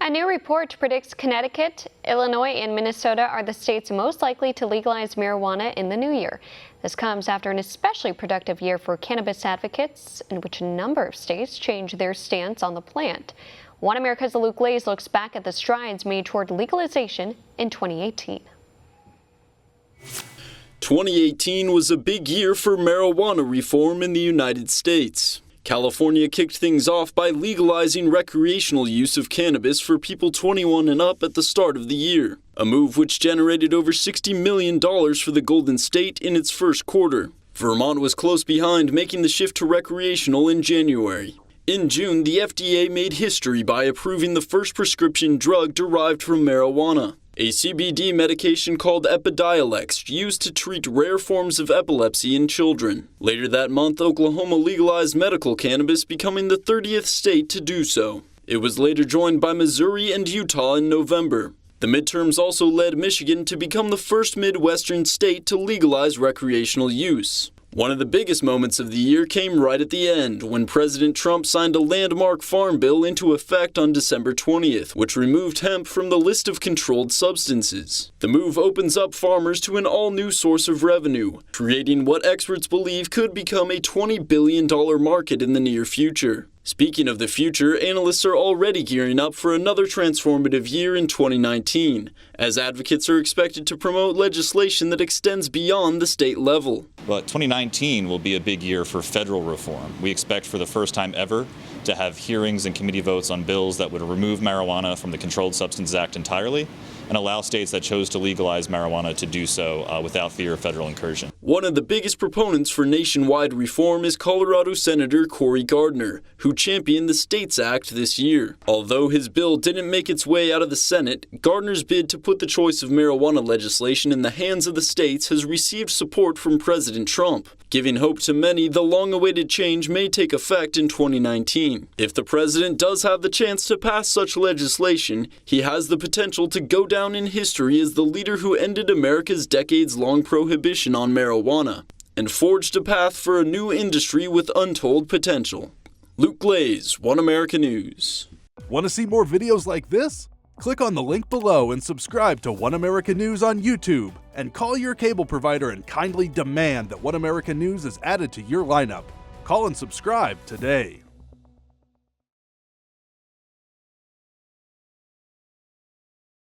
A new report predicts Connecticut, Illinois, and Minnesota are the states most likely to legalize marijuana in the new year. This comes after an especially productive year for cannabis advocates, in which a number of states changed their stance on the plant. One America's Glaze looks back at the strides made toward legalization in 2018. 2018 was a big year for marijuana reform in the United States. California kicked things off by legalizing recreational use of cannabis for people 21 and up at the start of the year, a move which generated over $60 million for the Golden State in its first quarter. Vermont was close behind, making the shift to recreational in January. In June, the FDA made history by approving the first prescription drug derived from marijuana, a CBD medication called Epidiolex, used to treat rare forms of epilepsy in children. Later that month, Oklahoma legalized medical cannabis, becoming the 30th state to do so. It was later joined by Missouri and Utah in November. The midterms also led Michigan to become the first Midwestern state to legalize recreational use. One of the biggest moments of the year came right at the end, when President Trump signed a landmark farm bill into effect on December 20th, which removed hemp from the list of controlled substances. The move opens up farmers to an all-new source of revenue, creating what experts believe could become a $20 billion market in the near future. Speaking of the future, analysts are already gearing up for another transformative year in 2019, as advocates are expected to promote legislation that extends beyond the state level. But 2019 will be a big year for federal reform. We expect for the first time ever to have hearings and committee votes on bills that would remove marijuana from the Controlled Substances Act entirely and allow states that chose to legalize marijuana to do so without fear of federal incursion. One of the biggest proponents for nationwide reform is Colorado Senator Cory Gardner, who championed the STATES Act this year. Although his bill didn't make its way out of the Senate, Gardner's bid to put the choice of marijuana legislation in the hands of the states has received support from President Trump, giving hope to many the long-awaited change may take effect in 2019. If the president does have the chance to pass such legislation, he has the potential to go down in history as the leader who ended America's decades-long prohibition on marijuana and forged a path for a new industry with untold potential. Luke Glaze, One America News. Want to see more videos like this? Click on the link below and subscribe to One America News on YouTube, and call your cable provider and kindly demand that One America News is added to your lineup. Call and subscribe today.